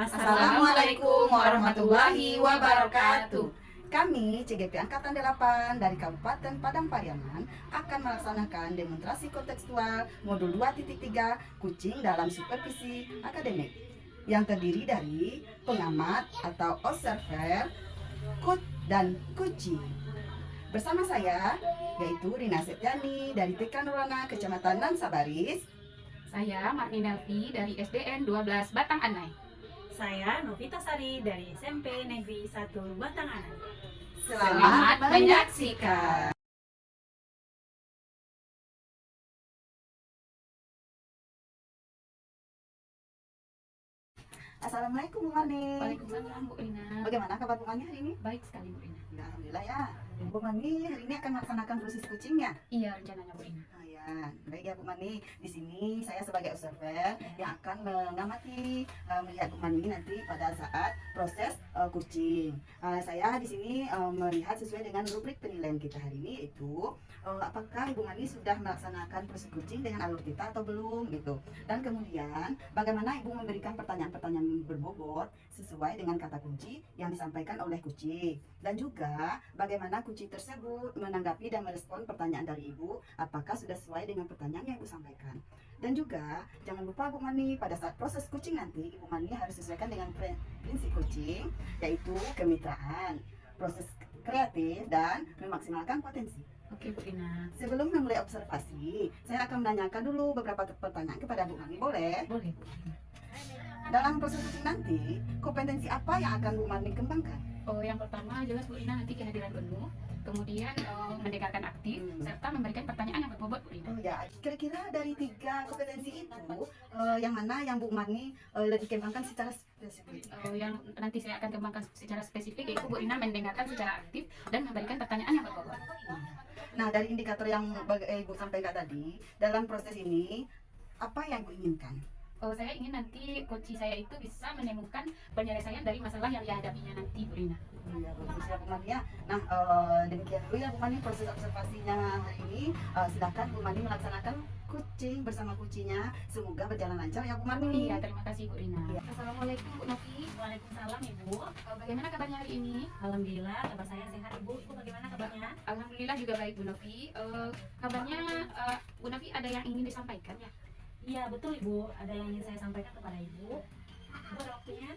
Assalamualaikum warahmatullahi wabarakatuh. Kami CGP Angkatan 8 dari Kabupaten Padang Pariaman akan melaksanakan demonstrasi kontekstual modul 2.3 kucing dalam supervisi akademik yang terdiri dari pengamat atau observer, coach, dan kucing. Bersama saya yaitu Rina Septiani dari TK Nurana Kecamatan Nansabaris. Saya Marni Nelvi dari SDN 12 Batang Anai. Saya Novita Sari dari SMP Negeri 1 Batang Anai. Selamat menyaksikan. Assalamualaikum Bu Marni. Waalaikumsalam Bu Rina. Bagaimana kabar Bu Marni hari ini? Baik sekali Bu Rina. Ya, alhamdulillah ya. Bu Marni hari ini akan melaksanakan proses kucingnya. Iya rencananya Bu Rina. Baik ya Bu Mani, di sini saya sebagai observer yang akan mengamati melihat Bu Mani nanti pada saat proses kucing. Saya di sini melihat sesuai dengan rubrik penilaian kita hari ini, yaitu apakah Ibu Mani sudah melaksanakan proses kucing dengan alur kita atau belum gitu. Dan kemudian bagaimana Ibu memberikan pertanyaan-pertanyaan berbobot sesuai dengan kata kunci yang disampaikan oleh kucing. Dan juga bagaimana kucing tersebut menanggapi dan merespon pertanyaan dari Ibu, apakah sudah sesuai dengan pertanyaan yang Ibu sampaikan. Dan juga jangan lupa Bu Mani, pada saat proses kucing nanti Ibu Mani harus sesuaikan dengan prinsip kucing, yaitu kemitraan, proses kreatif, dan memaksimalkan potensi. Oke Bu Rina. Sebelum memulai observasi, saya akan menanyakan dulu beberapa pertanyaan kepada Bu Mani, boleh? Boleh Bu Rina. Dalam proses kucing nanti, kompetensi apa yang akan Bu Mani kembangkan? Yang pertama jelas Bu Rina nanti kehadiran penuh, kemudian mendengarkan aktif, serta memberikan pertanyaan yang berbobot Bu Rina. Oh ya, kira-kira dari 3 kompetensi itu, yang mana yang Bu Marni lebih kembangkan secara spesifik? Yang nanti saya akan kembangkan secara spesifik yaitu Bu Rina mendengarkan secara aktif dan memberikan pertanyaan yang berbobot. Nah, dari indikator yang Ibu sampaikan tadi, dalam proses ini, apa yang Ibu inginkan? Saya ingin nanti coach saya itu bisa menemukan penyelesaian dari masalah yang dihadapinya nanti Bu Rina. Iya, bagus ya Bu Mani ya. Nah, demikian dulu ya Bu Mani proses observasinya hari ini. Silakan Bu Mani melaksanakan kucing bersama kucingnya. Semoga berjalan lancar ya Bu Mani. Iya, terima kasih Bu Rina. Iya. Assalamualaikum Bu Novi. Waalaikumsalam Ibu. Bagaimana kabarnya hari ini? Alhamdulillah kabar saya sehat Ibu. Ibu bagaimana kabarnya? Alhamdulillah juga baik Bu Novi. Kabarnya Bu Novi ada yang ingin disampaikan ya? Iya betul Ibu. Ada yang ingin saya sampaikan kepada Ibu. Ibu ada waktunya?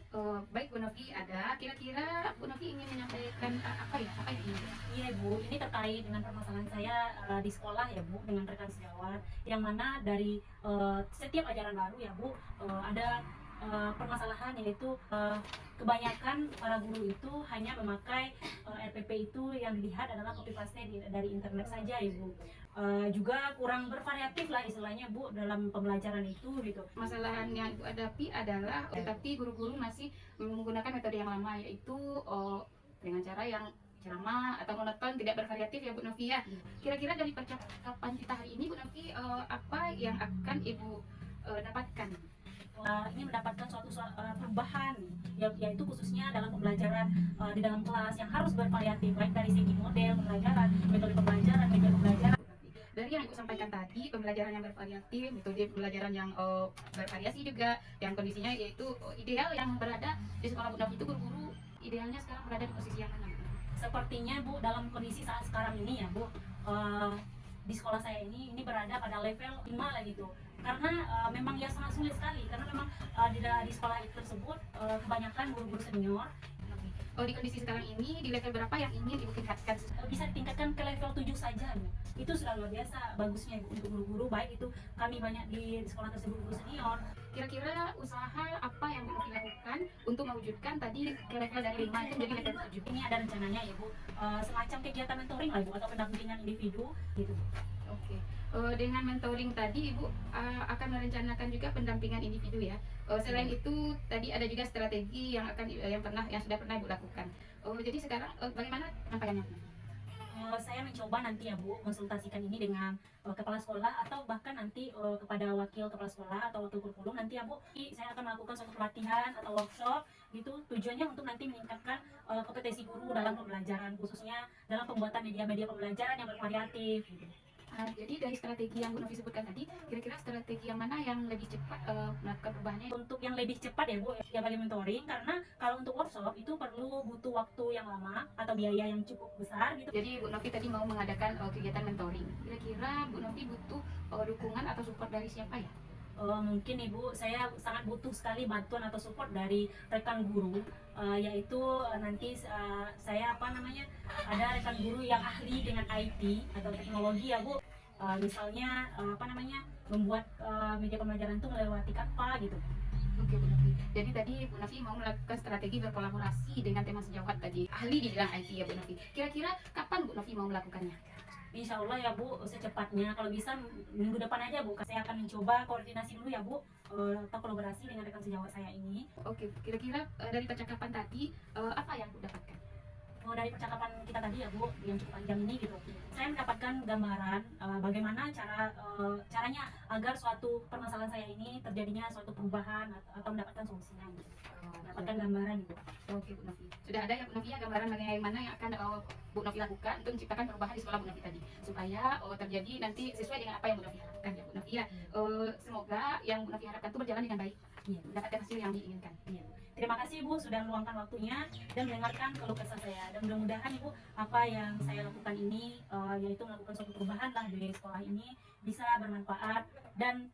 Baik Bu Novi ada. Kira-kira Bu Novi ingin menyampaikan apa ya? Apa yang ingin? Iya Bu, ini terkait dengan permasalahan saya di sekolah ya Bu, dengan rekan sejawat, yang mana dari setiap ajaran baru ya Bu, ada permasalahan, yaitu kebanyakan para guru itu hanya memakai RPP itu yang dilihat adalah copy paste dari internet saja Ibu. Juga kurang bervariatif lah istilahnya Bu dalam pembelajaran itu gitu. Masalahan yang Ibu hadapi adalah tapi guru-guru masih menggunakan metode yang lama, yaitu dengan cara yang ceramah atau monoton, tidak bervariatif ya Bu Novi ya. Kira-kira dari percakapan kita hari ini Bu Novi, apa yang akan Ibu dapatkan? Ini mendapatkan suatu perubahan yaitu khususnya dalam pembelajaran di dalam kelas yang harus bervariatif, baik dari segi model pembelajaran, metode pembelajaran, media pembelajaran. Dari yang Ibu sampaikan tadi, pembelajaran yang bervariatif, metode pembelajaran yang bervariasi juga, yang kondisinya yaitu ideal yang berada di sekolah Bu Novi itu guru-guru idealnya sekarang berada di posisi yang mana? Sepertinya Bu, dalam kondisi saat sekarang ini ya Bu, di sekolah saya ini berada pada level 5 lah gitu. Karena memang ya sangat sulit sekali, karena memang di sekolah itu tersebut kebanyakan guru-guru senior. Di kondisi sekarang ini, di level berapa yang ingin Ibu tingkatkan? Bisa ditingkatkan ke level 7 saja Bu. Itu sudah luar biasa bagusnya Bu untuk guru-guru, baik itu kami banyak di sekolah tersebut guru senior. Kira-kira usaha apa yang Ibu lakukan untuk mewujudkan tadi ke level dari 5 itu menjadi level 7? Ini ada rencananya ya Bu, semacam kegiatan mentoring lah Bu, atau pendampingan individu gitu. Oke. Dengan mentoring tadi Ibu akan merencanakan juga pendampingan individu ya. Selain itu tadi ada juga strategi yang sudah pernah Ibu lakukan. Jadi sekarang bagaimana penyampaiannya? Saya mencoba nanti ya Bu konsultasikan ini dengan kepala sekolah, atau bahkan nanti kepada wakil kepala sekolah atau wakil kurikulum nanti ya Bu. Saya akan melakukan suatu pelatihan atau workshop gitu, tujuannya untuk nanti meningkatkan kompetensi guru dalam pembelajaran, khususnya dalam pembuatan media-media pembelajaran yang bervariatif gitu. Jadi dari strategi yang Bu Novi sebutkan tadi, kira-kira strategi yang mana yang lebih cepat melakukan perubahannya? Untuk yang lebih cepat ya Bu, ya bagi mentoring, karena kalau untuk workshop itu perlu butuh waktu yang lama atau biaya yang cukup besar gitu. Jadi Bu Novi tadi mau mengadakan kegiatan mentoring. Kira-kira Bu Novi butuh dukungan atau support dari siapa ya? Mungkin Ibu, saya sangat butuh sekali bantuan atau support dari rekan guru, yaitu nanti saya ada rekan guru yang ahli dengan IT atau teknologi ya Bu. Misalnya membuat media pembelajaran itu melewati Canva gitu. Oke Bu Novi. Jadi tadi Bu Novi mau melakukan strategi berkolaborasi dengan teman sejawat tadi, ahli di bidang IT ya Bu Novi. Kira-kira kapan Bu Novi mau melakukannya? Insya Allah ya Bu, secepatnya. Kalau bisa minggu depan aja Bu. Saya akan mencoba koordinasi dulu ya Bu, atau kolaborasi dengan rekan sejawat saya ini. Oke, kira-kira dari percakapan tadi apa yang Bu dapatkan? Dari percakapan kita tadi ya Bu, yang cukup panjang ini gitu, saya mendapatkan gambaran bagaimana caranya agar suatu permasalahan saya ini terjadinya suatu perubahan atau mendapatkan solusinya gitu. Mendapatkan gambaran gitu. Oke Bu Novi, sudah ada ya Bu Novi ya gambaran bagaimana yang akan Bu Novi lakukan untuk menciptakan perubahan di sekolah Bu Novi tadi, supaya terjadi nanti sesuai dengan apa yang Bu Novi harapkan ya Bu Novi ya. Semoga yang Bu Novi harapkan itu berjalan dengan baik, mendapatkan hasil yang diinginkan. Terima kasih Ibu sudah meluangkan waktunya dan mendengarkan keluh kesah saya, dan mudah-mudahan Ibu apa yang saya lakukan ini yaitu melakukan suatu perubahan lah di sekolah ini bisa bermanfaat, dan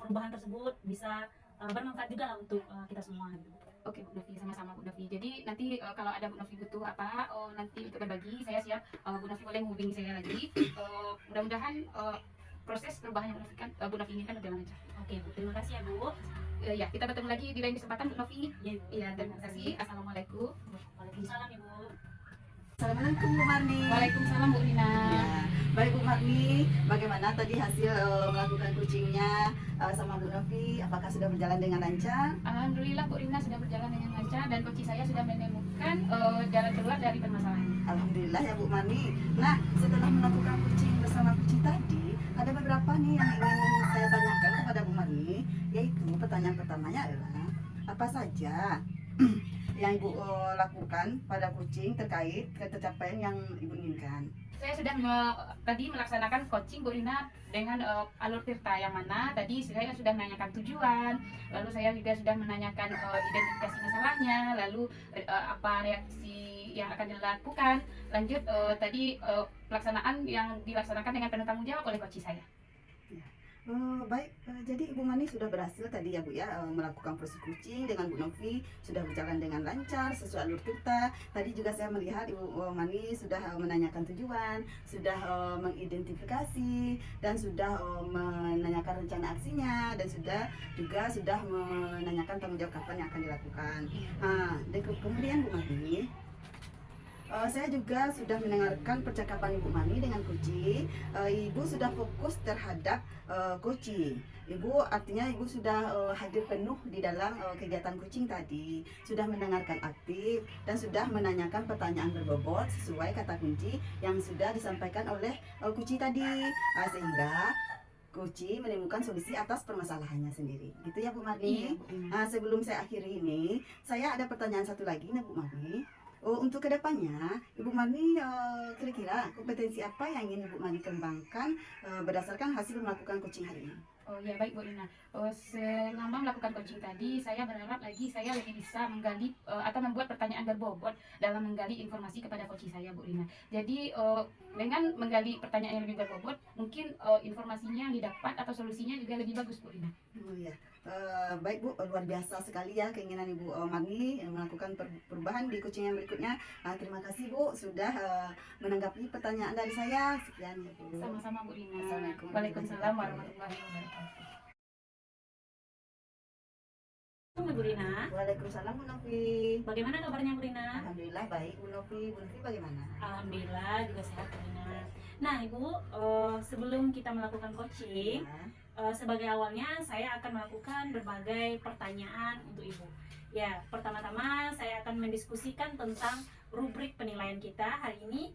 perubahan tersebut bisa bermanfaat juga lah untuk kita semua gitu. Oke Bu Novi, sama-sama Bu Novi. Jadi nanti kalau ada Bu Novi butuh apa nanti untuk berbagi, saya siap. Bu Novi boleh menghubungi saya lagi. Mudah-mudahan proses perubahan yang Bu Novi inginkan berjalan lancar. Oke Bu, terima kasih ya Bu. Ya, kita bertemu lagi di lain kesempatan Bu Novi. Ya, Terima kasih. Assalamualaikum. Waalaikumsalam Ibu. Assalamualaikum Bu Marni. Waalaikumsalam Bu Rina. Ya, baik Bu Marni, bagaimana tadi hasil melakukan coachingnya sama Bu Novi? Apakah sudah berjalan dengan lancar? Alhamdulillah Bu Rina sudah berjalan dengan lancar dan coach saya sudah menemukan jalan keluar dari permasalahan. Alhamdulillah ya Bu Marni. Nah, setelah melakukan coaching bersama coach tadi, ada beberapa nih yang ingin saya tanyakan kepada Bu Marni, yaitu pertanyaan pertamanya adalah apa saja yang Ibu lakukan pada coaching terkait tercapaian yang Ibu inginkan. Saya sudah tadi melaksanakan coaching Bu Rina dengan alur tirta, yang mana tadi saya sudah menanyakan tujuan, lalu saya juga sudah menanyakan identifikasi masalahnya, lalu apa reaksi yang akan dilakukan. Lanjut tadi pelaksanaan yang dilaksanakan dengan penuh tanggung jawab oleh coach saya. Baik, jadi Ibu Mani sudah berhasil tadi ya Bu ya melakukan proses coaching dengan Bu Novi, sudah berjalan dengan lancar sesuai alur kita. Tadi juga saya melihat Ibu Mani sudah menanyakan tujuan, sudah mengidentifikasi, dan sudah menanyakan rencana aksinya, dan sudah menanyakan tanggung jawab kapan yang akan dilakukan. Dan kemudian Bu Mani, saya juga sudah mendengarkan percakapan Ibu Mani dengan coaching. Ibu sudah fokus terhadap coaching. Artinya Ibu sudah hadir penuh di dalam kegiatan coaching tadi. Sudah mendengarkan aktif dan sudah menanyakan pertanyaan berbobot sesuai kata kunci yang sudah disampaikan oleh coaching tadi. Sehingga coaching menemukan solusi atas permasalahannya sendiri. Gitu ya Bu Mani. Sebelum saya akhiri ini, saya ada pertanyaan satu lagi nih Bu Mani. Untuk kedepannya, Ibu Mani kira-kira kompetensi apa yang ingin Ibu Mani kembangkan berdasarkan hasil melakukan coaching hari ini? Oh ya, baik Bu Rina. Selama melakukan coaching tadi, saya berharap saya lebih bisa menggali atau membuat pertanyaan berbobot dalam menggali informasi kepada coach saya Bu Rina. Jadi dengan menggali pertanyaan yang lebih berbobot, mungkin informasinya yang didapat atau solusinya juga lebih bagus Bu Rina. Oh ya, baik Bu, luar biasa sekali ya keinginan Ibu Mani melakukan perubahan di coaching yang berikutnya. Terima kasih Bu sudah menanggapi pertanyaan dari saya. Sekian ya Bu. Sama-sama Bu Rina. Assalamualaikum Waalaikumsalam warahmatullahi wabarakatuh. Bu Rina. Waalaikumsalam Bu Novi. Bagaimana kabarnya Bu Rina? Alhamdulillah baik Bu Novi. Bu Novi bagaimana? Alhamdulillah juga sehat Bu Rina. Nah Ibu, sebelum kita melakukan coaching, sebagai awalnya saya akan melakukan berbagai pertanyaan untuk Ibu. Ya, pertama-tama saya akan mendiskusikan tentang rubrik penilaian kita hari ini.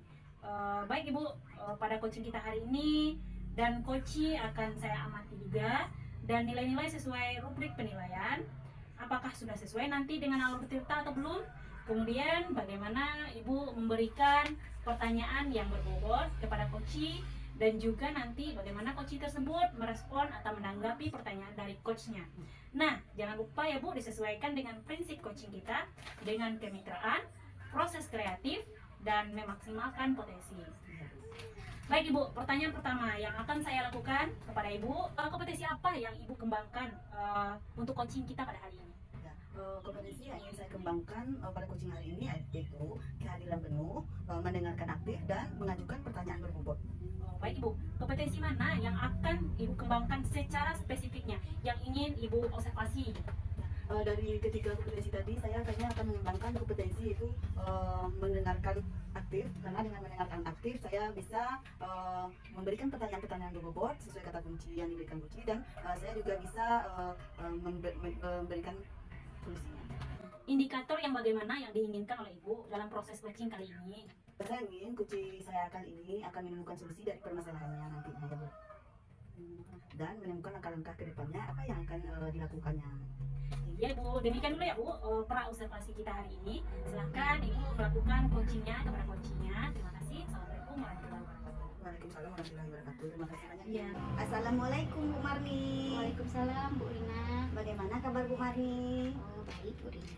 Baik Ibu, pada coaching kita hari ini dan coaching akan saya amati juga, dan nilai-nilai sesuai rubrik penilaian. Apakah sudah sesuai nanti dengan alur tirta atau belum? Kemudian bagaimana Ibu memberikan pertanyaan yang berbobot kepada coaching dan juga nanti bagaimana coach tersebut merespon atau menanggapi pertanyaan dari coachnya. Nah, jangan lupa ya Bu, disesuaikan dengan prinsip coaching kita dengan kemitraan, proses kreatif, dan memaksimalkan potensi. Baik Ibu, pertanyaan pertama yang akan saya lakukan kepada Ibu, kompetensi apa yang Ibu kembangkan untuk coaching kita pada hari ini? Kompetensi yang ingin saya kembangkan pada coaching hari ini yaitu kehadiran penuh, mendengarkan aktif, dan mengajukan pertanyaan berbobot. Baik Ibu, kompetensi mana yang akan Ibu kembangkan secara spesifiknya, yang ingin Ibu observasi? Dari ketiga kompetensi tadi, saya kayaknya akan mengembangkan kompetensi itu mendengarkan aktif, karena dengan mendengarkan aktif saya bisa memberikan pertanyaan-pertanyaan berbobot sesuai kata kunci yang diberikan kunci, dan saya juga bisa memberikan solusinya. Indikator yang bagaimana yang diinginkan oleh Ibu dalam proses coaching kali ini? Saya ingin kunci saya kali ini akan menemukan solusi dari permasalahannya nantinya ya Bu, dan menemukan langkah-langkah ke depannya apa yang akan dilakukannya. Ya Bu, demikian dulu ya Bu pra observasi kita hari ini. Silahkan Ibu melakukan coachingnya kepada coachingnya. Terima kasih. Assalamualaikum warahmatullahi wabarakatuh. Waalaikumsalam warahmatullahi wabarakatuh. Terima kasih banyak. Ya. Assalamualaikum Bu Marni. Waalaikumsalam Bu Rina. Bagaimana kabar Bu Marni? Oh, baik Bu Rina.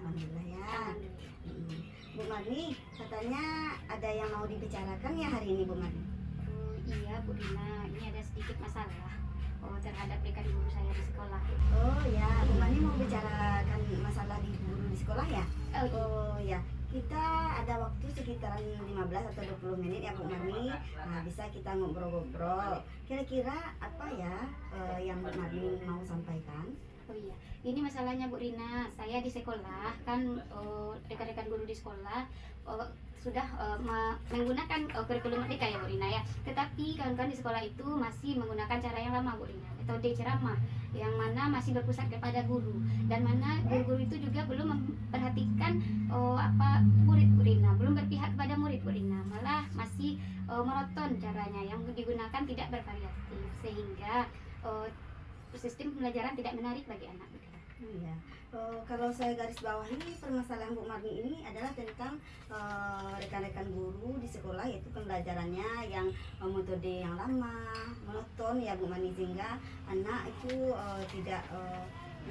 Alhamdulillah ya. Alhamdulillah. Bu Marni, katanya ada yang mau dibicarakan ya hari ini Bu Marni? Oh, iya Bu Rina, ini ada sedikit masalah terhadap rekan guru saya di sekolah. Oh ya, Bu Marni mau bicarakan masalah di guru di sekolah ya? Oh, iya. Oh ya, kita ada waktu sekitaran 15 atau 20 menit ya Bu Marni. Nah, bisa kita ngobrol-ngobrol. Kira-kira apa ya yang Bu Marni mau sampaikan? Oh iya, ini masalahnya Bu Rina. Saya di sekolah kan rekan-rekan guru di sekolah sudah menggunakan kurikulum merdeka ya Bu Rina ya. Tetapi kawan-kawan di sekolah itu masih menggunakan cara yang lama Bu Rina, metode ceramah yang mana masih berpusat kepada guru, dan mana guru-guru itu juga belum memperhatikan murid Bu Rina, belum berpihak kepada murid Bu Rina, malah masih monoton caranya yang digunakan tidak bervariatif, sehingga sistem pembelajaran tidak menarik bagi anak. Iya. Kalau saya garis bawahi permasalahan Bu Marni ini adalah tentang rekan-rekan guru di sekolah, yaitu pembelajarannya yang metode yang lama, monoton ya Bu Marni, sehingga anak itu tidak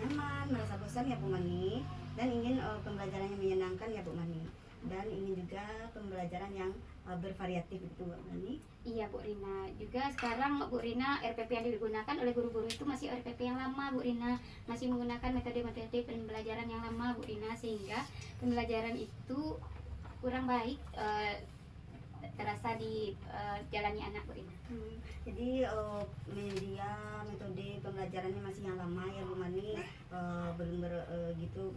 nyaman, merasa bosan ya Bu Marni, dan ingin pembelajarannya menyenangkan ya Bu Marni, dan ingin juga pembelajaran yang bervariatif itu Bu Marni. Iya Bu Rina, juga sekarang Bu Rina RPP yang digunakan oleh guru-guru itu masih RPP yang lama Bu Rina, masih menggunakan metode-metode pembelajaran yang lama Bu Rina, sehingga pembelajaran itu kurang baik terasa di jalani anak Bu Rina. Jadi media metode pembelajarannya masih yang lama ya Bu Marni, belum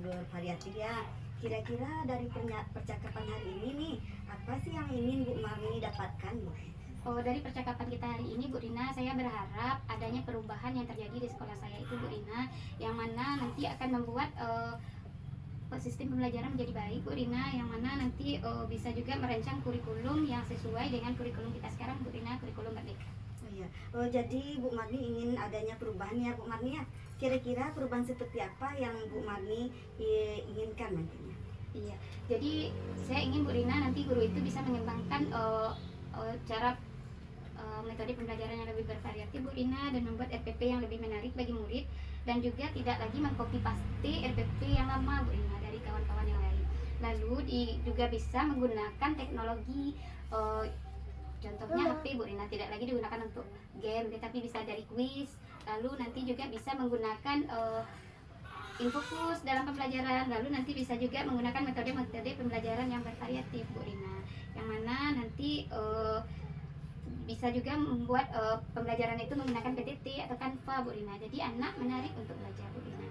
bervariatif ya. Kira-kira dari percakapan hari ini nih, apa sih yang ingin Bu Marni dapatkan Bu? Dari percakapan kita hari ini Bu Rina, saya berharap adanya perubahan yang terjadi di sekolah saya itu Bu Rina, yang mana nanti akan membuat sistem pembelajaran menjadi baik Bu Rina, yang mana nanti bisa juga merancang kurikulum yang sesuai dengan kurikulum kita sekarang Bu Rina, kurikulum merdeka. Oh iya. Jadi Bu Marni ingin adanya perubahan ya Bu Marni ya. Kira-kira perubahan seperti apa yang Bu Marni inginkan nantinya? Iya, jadi saya ingin Bu Rina nanti guru itu bisa mengembangkan cara metode pembelajaran yang lebih bervariatif Bu Rina, dan membuat RPP yang lebih menarik bagi murid, dan juga tidak lagi mengcopy paste RPP yang lama Bu Rina dari kawan-kawan yang lain. Lalu juga bisa menggunakan teknologi contohnya HP Bu Rina, tidak lagi digunakan untuk game tetapi bisa dari kuis. Lalu nanti juga bisa menggunakan infokus dalam pembelajaran. Lalu nanti bisa juga menggunakan metode-metode pembelajaran yang bervariatif Bu Rina, yang mana nanti bisa juga membuat pembelajaran itu menggunakan PTT atau Canva Bu Rina. Jadi anak menarik untuk belajar Bu Rina.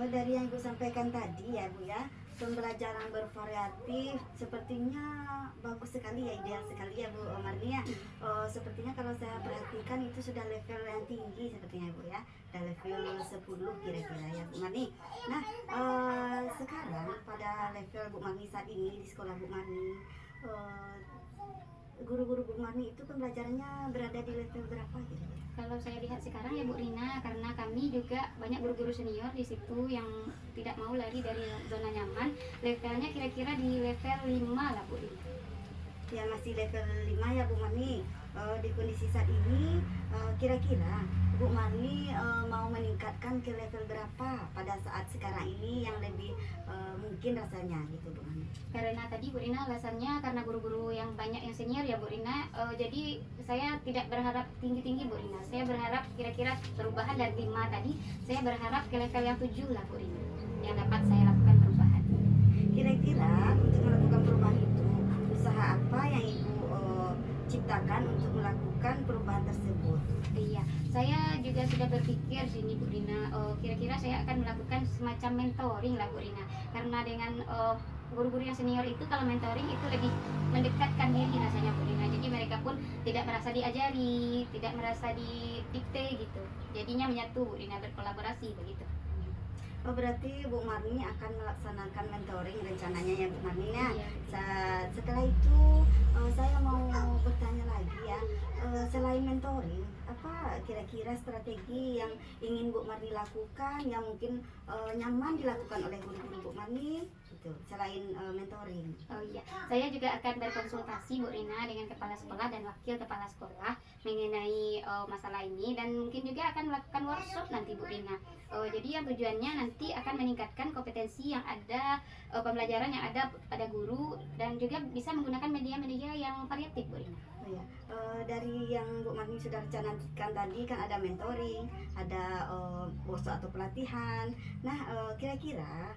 Dari yang Ibu sampaikan tadi ya Bu ya, pembelajaran bervariatif sepertinya bagus sekali ya, ideal sekali ya Bu Marni ya. Sepertinya kalau saya perhatikan itu sudah level yang tinggi sepertinya Bu ya, sudah level 10 kira-kira ya Bu Marni. Nah sekarang pada level Bu Marni saat ini di sekolah Bu Marni, guru-guru Bu Marni itu pembelajarannya berada di level berapa kira-kira? Kalau saya lihat sekarang ya Bu Rina, karena kami juga banyak guru-guru senior di situ yang tidak mau lari dari zona nyaman, levelnya kira-kira di level 5 lah Bu Rina. Ya masih level 5 ya Bu Marni. Di kondisi saat ini kira-kira Bu Marni mau meningkatkan ke level berapa pada saat sekarang ini yang lebih mungkin rasanya gitu Bu Marni? Karena tadi Bu Rina alasannya karena guru-guru yang banyak yang senior ya Bu Rina, jadi saya tidak berharap tinggi-tinggi Bu Rina. Saya berharap kira-kira perubahan dari 5 tadi, saya berharap ke level yang 7 lah Bu Rina, yang dapat saya lakukan perubahan. Kira-kira untuk melakukan perubahan itu usaha apa yang Ibu ciptakan untuk melakukan perubahan tersebut? Iya, saya juga sudah berpikir sini Bu Rina, kira-kira saya akan melakukan semacam mentoring lah Bu Rina, karena dengan guru-guru yang senior itu kalau mentoring itu lebih mendekatkan diri rasanya Bu Rina, jadi mereka pun tidak merasa diajari, tidak merasa didikte gitu, jadinya menyatu Bu Rina, berkolaborasi begitu. Oh berarti Bu Marni akan melaksanakan mentoring rencananya ya Bu Marni. Nah, Iya. setelah itu saya mau bertanya lagi ya. Selain mentoring, apa kira-kira strategi yang ingin Bu Marni lakukan yang mungkin nyaman dilakukan oleh guru-guru Bu Marni gitu, selain mentoring? Oh iya, saya juga akan berkonsultasi Bu Rina dengan kepala sekolah dan wakil kepala sekolah mengenai masalah ini, dan mungkin juga akan melakukan workshop nanti Bu Rina. Jadi yang tujuannya nanti akan meningkatkan kompetensi yang ada, pembelajaran yang ada pada guru, dan juga bisa menggunakan media-media yang variatif Bu Rina. Oh ya, dari yang Bu Marni sudah rencanakan tadi kan ada mentoring, ada workshop atau pelatihan. Nah, kira-kira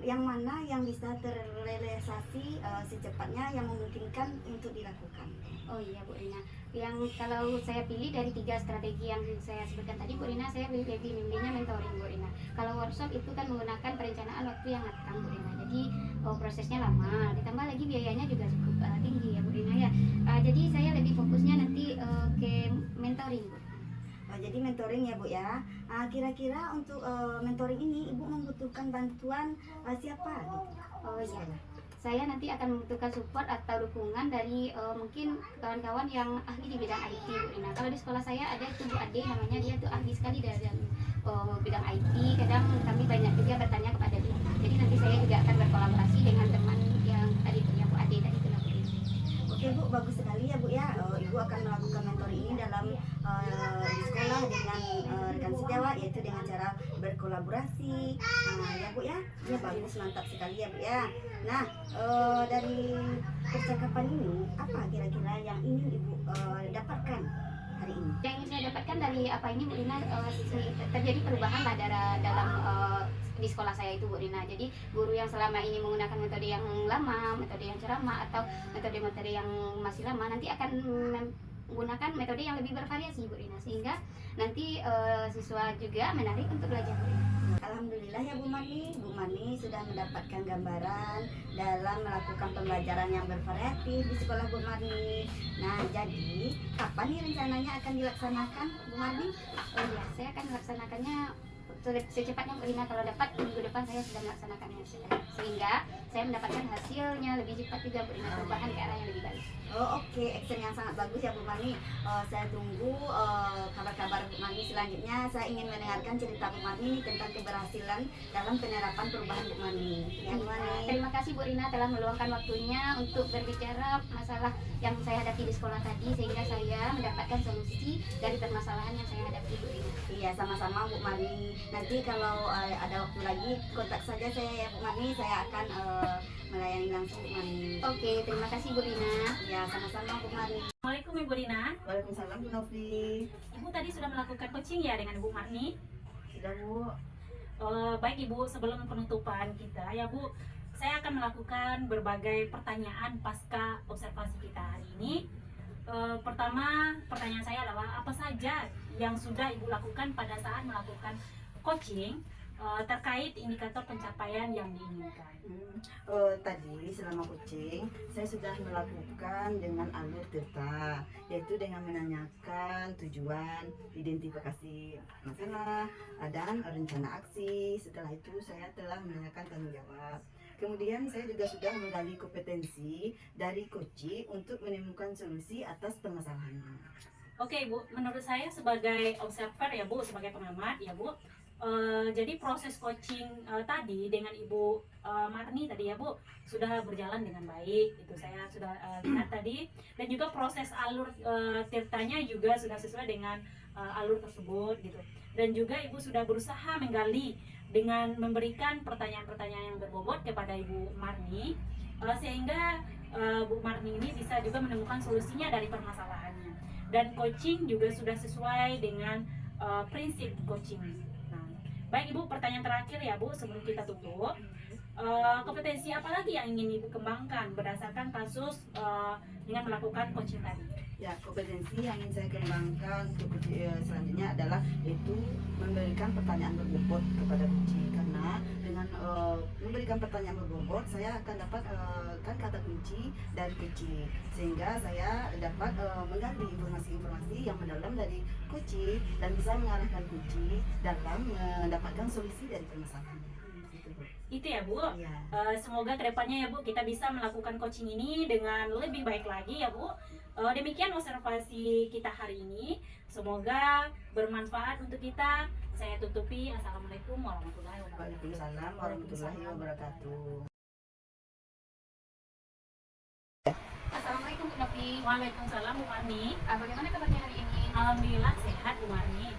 yang mana yang bisa terrealisasi secepatnya yang memungkinkan untuk dilakukan? Oh iya Bu Rina, yang kalau saya pilih dari 3 strategi yang saya sebutkan tadi Bu Rina, saya lebih memilihnya mentoring Bu Rina. Kalau workshop itu kan menggunakan perencanaan waktu yang matang Bu Rina, jadi prosesnya lama, ditambah lagi biayanya juga cukup tinggi ya Bu Rina ya. Jadi saya lebih fokusnya nanti ke mentoring Bu. Jadi mentoring ya Bu ya. Kira-kira untuk mentoring ini Ibu membutuhkan bantuan siapa gitu? Oh iya, saya nanti akan membutuhkan support atau dukungan dari mungkin kawan-kawan yang ahli di bidang IT Bu Rina. Kalau di sekolah saya ada itu Bu Ade, namanya dia tuh ahli sekali dari bidang IT. Kadang kami banyak juga bertanya kepada dia. Jadi nanti saya juga akan berkolaborasi dengan teman yang tadi punya Bu Ade tadi itu lah Bu Rina. Oke Bu, bagus sekali ya Bu ya. Ibu akan melakukan mentoring ini dalam di sekolah dengan rekan sejawat, yaitu dengan cara berkolaborasi. Ya Bu ya, ya bagus, mantap sekali ya Bu ya. Nah, dari percakapan ini apa kira-kira yang ingin Ibu dapatkan hari ini? Yang ingin saya dapatkan dari apa ini Bu Rina, terjadi perubahan lah dalam di sekolah saya itu Bu Rina. Jadi guru yang selama ini menggunakan metode yang lama, metode yang ceramah atau metode-metode yang masih lama, nanti akan menggunakan metode yang lebih bervariasi Bu Rina, sehingga nanti siswa juga menarik untuk belajar Bu Rina. Alhamdulillah ya Bu Marni sudah mendapatkan gambaran dalam melakukan pembelajaran yang bervariatif di sekolah Bu Marni. Nah, jadi kapan nih rencananya akan dilaksanakan Bu Marni? Oh iya, saya akan melaksanakannya secepatnya Bu Rina. Kalau dapat minggu depan saya sudah melaksanakannya, sehingga saya mendapatkan hasilnya lebih cepat juga Bu Rina, perubahan ke arah yang lebih baik. Oh oke, action yang sangat bagus ya Bu Marni. Saya tunggu kabar-kabar Bu Marni selanjutnya. Saya ingin mendengarkan cerita Bu Marni tentang keberhasilan dalam penerapan perubahan Bu Marni. Ya Bu Marni. Terima kasih Bu Rina telah meluangkan waktunya untuk berbicara masalah yang saya hadapi di sekolah tadi, sehingga saya mendapatkan solusi dari permasalahan yang saya hadapi Bu Rina. Iya, sama-sama Bu Marni. Nanti kalau ada waktu lagi kontak saja saya ya Bu Marni. Saya akan melayani langsung Bu Marni. Oke, terima kasih Bu Rina. Ya, sama-sama Bu Marni. Assalamualaikum Ibu Rina. Waalaikumsalam Bu Novi. Ibu tadi sudah melakukan coaching ya dengan Ibu Marni? Sudah Bu. Baik Ibu, sebelum penutupan kita ya Bu, saya akan melakukan berbagai pertanyaan pasca observasi kita hari ini. Pertama, pertanyaan saya adalah apa saja yang sudah Ibu lakukan pada saat melakukan coaching terkait indikator pencapaian yang diinginkan. Tadi selama coaching saya sudah melakukan dengan alur tirta, yaitu dengan menanyakan tujuan, identifikasi masalah, dan rencana aksi. Setelah itu saya telah menanyakan tanggung jawab. Kemudian saya juga sudah menggali kompetensi dari coaching untuk menemukan solusi atas permasalahannya. Oke Bu, menurut saya sebagai observer ya Bu, sebagai pengamat ya Bu, Jadi proses coaching tadi dengan Ibu Marni tadi ya Bu sudah berjalan dengan baik, itu saya sudah lihat tadi, dan juga proses alur tirtanya juga sudah sesuai dengan alur tersebut gitu, dan juga Ibu sudah berusaha menggali dengan memberikan pertanyaan-pertanyaan yang berbobot kepada Ibu Marni, sehingga Bu Marni ini bisa juga menemukan solusinya dari permasalahannya, dan coaching juga sudah sesuai dengan prinsip coaching. Baik Ibu, pertanyaan terakhir ya Bu sebelum kita tutup. Kompetensi apa lagi yang ingin Ibu kembangkan berdasarkan kasus dengan melakukan coaching tadi? Ya, kompetensi yang ingin saya kembangkan untuk selanjutnya adalah yaitu memberikan pertanyaan berbobot kepada kunci, karena dengan memberikan pertanyaan berbobot saya akan dapat kan kata kunci dari kunci, sehingga saya dapat menggali informasi-informasi yang mendalam dari kunci dan bisa mengarahkan kunci dalam mendapatkan solusi dari permasalahannya. Itu ya Bu. Ya. Semoga kedepannya ya Bu kita bisa melakukan coaching ini dengan lebih baik lagi ya Bu. Demikian observasi kita hari ini. Semoga bermanfaat untuk kita. Saya tutupi. Assalamualaikum warahmatullahi wabarakatuh. Waalaikumsalam warahmatullahi wabarakatuh. Assalamualaikum Bu Novi. Waalaikumsalam Bu Marni. Bagaimana kabarnya hari ini? Alhamdulillah sehat Bu Marni.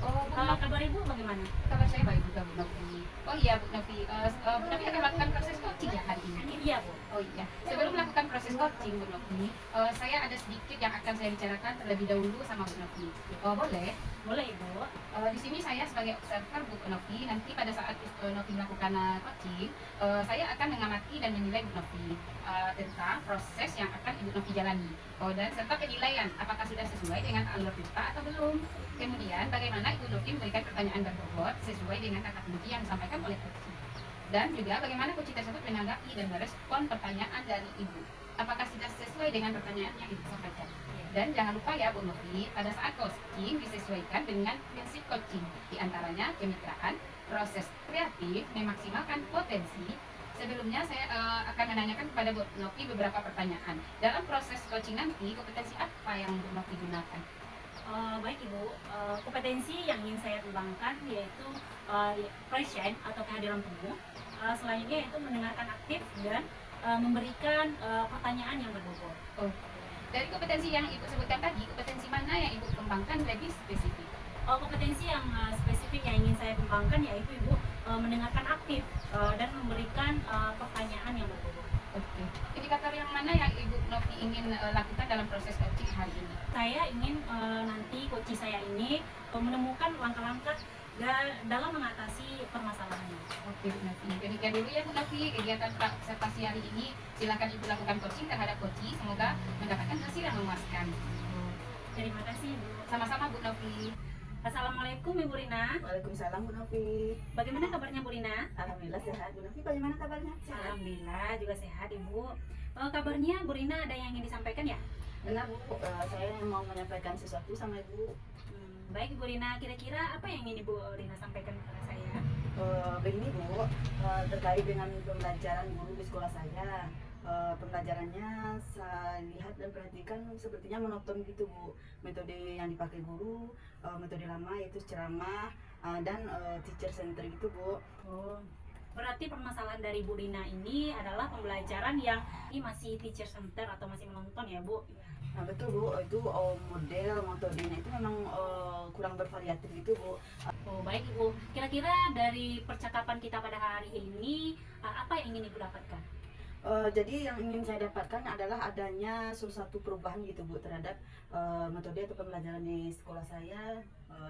Oh, Bu Kalau Novi, kabar Ibu bagaimana? kabar saya baik juga Bu Novi. Oh iya Bu Novi, Bu Novi akan melakukan proses coaching ya hari ini? Iya Bu. Oh iya, sebelum melakukan proses coaching Bu Novi, saya ada sedikit yang akan saya bicarakan terlebih dahulu sama Bu Novi. Boleh? Boleh Ibu. Di sini saya sebagai observer Bu Novi, nanti pada saat Bu Novi melakukan coaching, saya akan mengamati dan menilai Bu Novi tentang proses yang akan Ibu Novi jalani, dan serta penilaian apakah sudah sesuai dengan alur kita atau belum. Kemudian bagaimana Ibu Novi memberikan pertanyaan berbobot sesuai dengan kata kunci yang disampaikan oleh coach, dan juga bagaimana coach tersebut menanggapi dan merespon pertanyaan dari Ibu, apakah sudah sesuai dengan pertanyaan yang Ibu sampaikan. Dan jangan lupa ya Bu Novi, pada saat coaching disesuaikan dengan prinsip coaching, diantaranya kemitraan, proses kreatif, memaksimalkan potensi. Sebelumnya saya akan menanyakan kepada Bu Novi beberapa pertanyaan. Dalam proses coaching nanti, kompetensi apa yang Bu Novi gunakan? Baik Ibu, kompetensi yang ingin saya kembangkan yaitu present atau kehadiran penuh. Selanjutnya yaitu mendengarkan aktif dan memberikan pertanyaan yang berbobot. Dari kompetensi yang Ibu sebutkan tadi, kompetensi mana yang Ibu kembangkan lebih spesifik? Kompetensi yang spesifik yang ingin saya kembangkan yaitu Ibu mendengarkan aktif dan memberikan pertanyaan yang berbobot. Oke. Indikator yang mana yang Ibu Novi ingin lakukan dalam proses coaching hari ini? Saya ingin nanti coach saya ini menemukan langkah-langkah dalam mengatasi permasalahannya. Oke Bu Novi, demikian dulu ya Bu Novi kegiatan observasi hari ini. Silakan Ibu lakukan coaching terhadap coach, semoga mendapatkan hasil yang memuaskan. Terima kasih Bu. Sama-sama Bu Novi. Assalamualaikum Ibu Rina. Waalaikumsalam Bu Novi. Bagaimana kabarnya Bu Rina? Alhamdulillah sehat. Bu Novi bagaimana kabarnya? Sehat. Alhamdulillah juga sehat Ibu. Kabarnya Bu Rina ada yang ingin disampaikan ya? Benar Bu, saya mau menyampaikan sesuatu sama Ibu. Baik Ibu Rina, kira-kira apa yang ingin Ibu Rina sampaikan kepada saya? Begini Bu, terkait dengan pembelajaran guru di sekolah saya. Pembelajarannya saya lihat dan perhatikan sepertinya monoton gitu Bu. Metode yang dipakai guru, metode lama yaitu ceramah dan teacher center gitu Bu. Berarti permasalahan dari Bu Rina ini adalah pembelajaran yang ini masih teacher center atau masih menonton ya Bu? Nah betul Bu, itu model metodenya itu memang kurang bervariatif gitu Bu. Baik Ibu, kira-kira dari percakapan kita pada hari ini apa yang ingin Ibu dapatkan? Jadi yang ingin saya dapatkan adalah adanya suatu perubahan gitu Bu terhadap metode atau pembelajaran di sekolah saya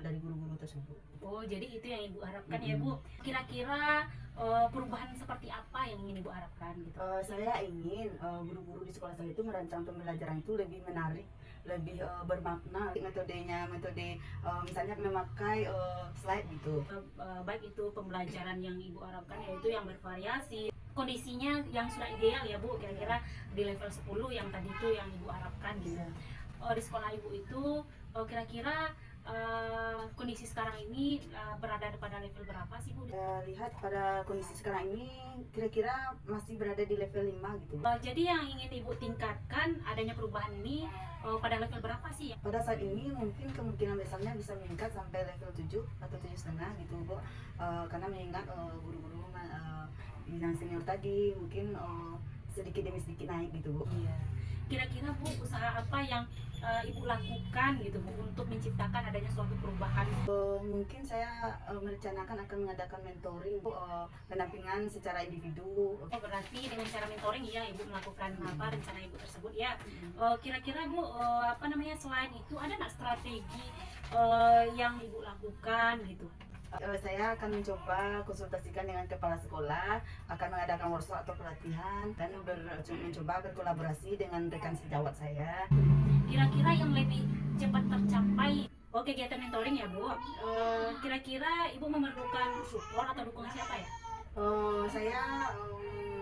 dari guru-guru tersebut. Jadi itu yang Ibu harapkan ya Bu. Kira-kira perubahan seperti apa yang ingin Ibu harapkan gitu? Saya ingin guru-guru di sekolah saya itu merancang pembelajaran itu lebih menarik, lebih bermakna. Metodenya misalnya memakai slide gitu. Baik itu pembelajaran yang Ibu harapkan yaitu yang bervariasi. Kondisinya yang sudah ideal ya Bu, kira-kira di level 10 yang tadi itu yang Ibu harapkan gitu. Di sekolah Ibu itu kira-kira kondisi sekarang ini berada pada level berapa sih Bu? Lihat pada kondisi sekarang ini kira-kira masih berada di level 5 gitu. Jadi yang ingin Ibu tingkatkan adanya perubahan ini pada level berapa sih? Pada saat ini mungkin kemungkinan besarnya bisa meningkat sampai level 7 atau 7,5 gitu Bu. Karena mengingat guru-guru yang senior tadi mungkin sedikit demi sedikit naik gitu Bu. Iya. Kira-kira Bu, usaha apa yang Ibu lakukan gitu Bu untuk menciptakan adanya suatu perubahan? Mungkin saya merencanakan akan mengadakan mentoring, pendampingan secara individu. Berarti dengan cara mentoring ya Ibu melakukan apa rencana Ibu tersebut ya. Kira-kira Bu, apa namanya, selain itu ada nggak strategi yang Ibu lakukan gitu? Saya akan mencoba konsultasikan dengan kepala sekolah, akan mengadakan workshop atau pelatihan, dan mencoba berkolaborasi dengan rekan sejawat saya. Kira-kira yang lebih cepat tercapai kegiatan mentoring ya Bu, kira-kira Ibu memerlukan support atau dukungan siapa ya? Saya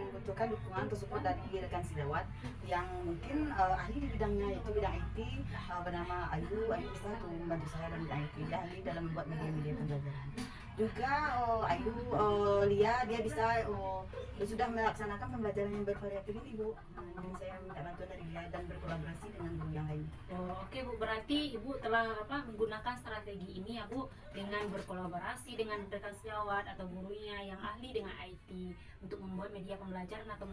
membutuhkan dukungan atau support dari rekan sejawat yang mungkin ahli di bidangnya, yaitu bidang IT, bernama Ayu bisa tuh membantu saya dalam bidang IT. Dia ahli dalam membuat media-media pembelajaran. Juga Ayu Lia, dia bisa sudah melaksanakan pembelajaran yang bervariatif ini Bu. Jadi saya minta bantuan dari dia dan berkolaborasi dengan guru yang lain. Oke Bu, berarti Ibu telah menggunakan strategi ini ya Bu, dengan berkolaborasi dengan rekan sejawat atau gurunya yang ahli dengan IT untuk membuat media pembelajaran atau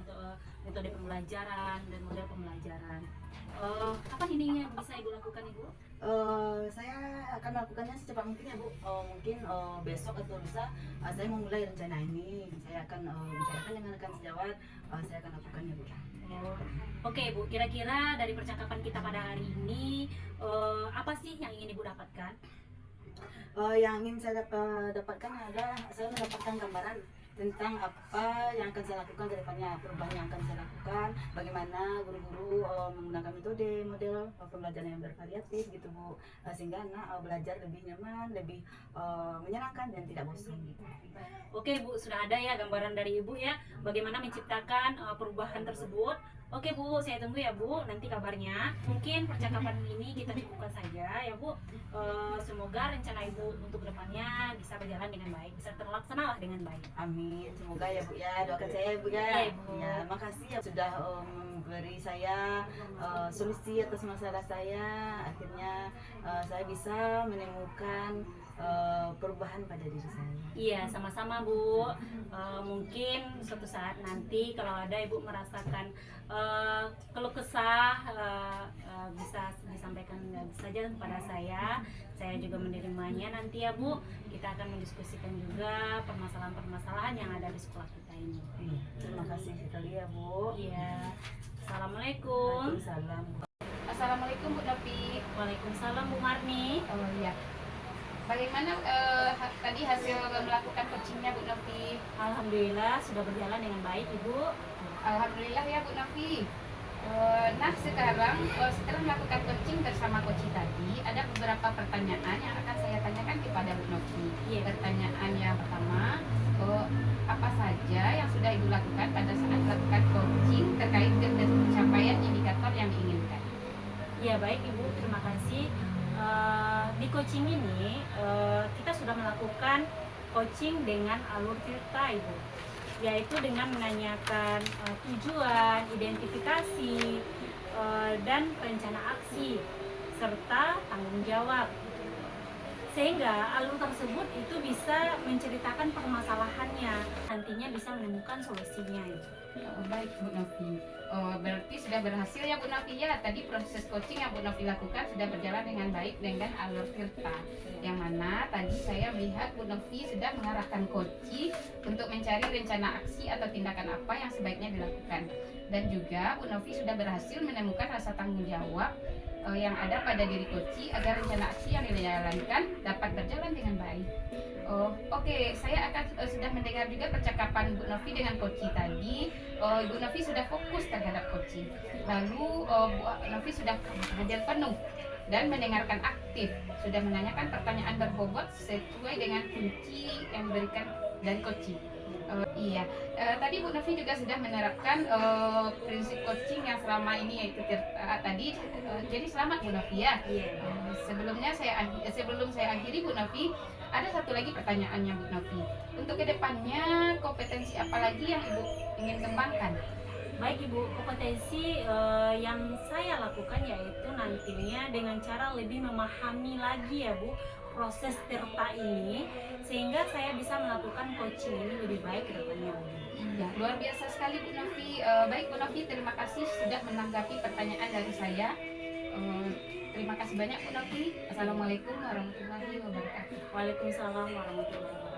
metode pembelajaran dan model pembelajaran. Apa ini yang bisa Ibu lakukan Ibu? Saya akan melakukannya secepat mungkin ya Bu. Mungkin besok atau lusa saya memulai rencana ini. Saya akan bicarakan dengan rekan sejawat. Saya akan lakukannya Bu. Oke Bu, kira-kira dari percakapan kita pada hari ini apa sih yang ingin Ibu dapatkan? Yang ingin saya dapatkan adalah saya mendapatkan gambaran tentang apa yang akan saya lakukan ke depannya, perubahan yang akan saya lakukan, bagaimana guru-guru menggunakan metode model pembelajaran yang bervariatif gitu Bu, sehingga anak belajar lebih nyaman, lebih menyenangkan dan tidak bosan gitu. Oke Bu, sudah ada ya gambaran dari Ibu ya bagaimana menciptakan perubahan tersebut. Oke Bu, saya tunggu ya Bu nanti kabarnya. Mungkin percakapan ini kita cukupkan saja ya Bu. Semoga rencana Ibu untuk kedepannya bisa berjalan dengan baik, bisa terlaksana lah dengan baik. Amin, semoga ya Bu ya, doakan saya ya Bu ya. Iya, Ibu. Ya, makasih ya sudah memberi saya solusi atas masalah saya. Akhirnya saya bisa menemukan perubahan pada diri saya. Iya, sama-sama Bu. Mungkin suatu saat nanti kalau ada Ibu merasakan keluh kesah bisa disampaikan saja kepada saya. Saya juga menerimanya nanti ya Bu. Kita akan mendiskusikan juga permasalahan-permasalahan yang ada di sekolah kita ini. Iya, terima kasih sekali ya Bu. Iya. Assalamualaikum. Waalaikumsalam. Assalamualaikum Bu Novi. Waalaikumsalam Bu Marni. Oh iya. Bagaimana tadi hasil melakukan coachingnya Bu Novi? Alhamdulillah sudah berjalan dengan baik Ibu. Alhamdulillah ya Bu Novi. Nah sekarang setelah melakukan coaching bersama coach tadi, ada beberapa pertanyaan yang akan saya tanyakan kepada Bu Novi. Iya. Pertanyaan yang pertama, apa saja yang sudah Ibu lakukan pada saat melakukan coaching terkait dengan pencapaian indikator yang diinginkan? Ya baik Ibu, terima kasih. Di coaching ini kita sudah melakukan coaching dengan alur cerita Ibu, yaitu dengan menanyakan tujuan, identifikasi, dan rencana aksi serta tanggung jawab, sehingga alur tersebut itu bisa menceritakan permasalahannya, nantinya bisa menemukan solusinya Ibu. Baik Bu Novi. Berarti sudah berhasil ya Bu Novi ya. Tadi proses coaching yang Bu Novi lakukan sudah berjalan dengan baik dengan alur cerita. Yang mana tadi saya melihat Bu Novi sudah mengarahkan coaching untuk mencari rencana aksi atau tindakan apa yang sebaiknya dilakukan. Dan juga Bu Novi sudah berhasil menemukan rasa tanggung jawab yang ada pada diri coaching agar rencana aksi yang dijalankan dapat berjalan dengan baik. Oke, saya akan sudah mendengar juga percakapan Bu Novi dengan coaching tadi. Ibu Novi sudah fokus terhadap coaching. Lalu Bu Novi sudah hadir penuh dan mendengarkan aktif, sudah menanyakan pertanyaan berbobot sesuai dengan kunci yang diberikan dari coaching. Iya, tadi Bu Novi juga sudah menerapkan prinsip coaching yang selama ini yaitu tadi. Jadi selamat Bu Novi ya. Iya. Sebelum saya akhiri Bu Novi, ada satu lagi pertanyaannya Bu Novi. Untuk kedepannya kompetensi apa lagi yang Ibu ingin kembangkan? Baik Ibu, kompetensi yang saya lakukan yaitu nantinya dengan cara lebih memahami lagi ya Bu proses TIRTA ini, sehingga saya bisa melakukan coaching ini lebih baik ke depannya. Ya, luar biasa sekali Bu Novi. Baik Bu Novi, terima kasih sudah menanggapi pertanyaan dari saya. Terima kasih banyak Bu Novi. Assalamualaikum warahmatullahi wabarakatuh. Waalaikumsalam warahmatullahi wabarakatuh.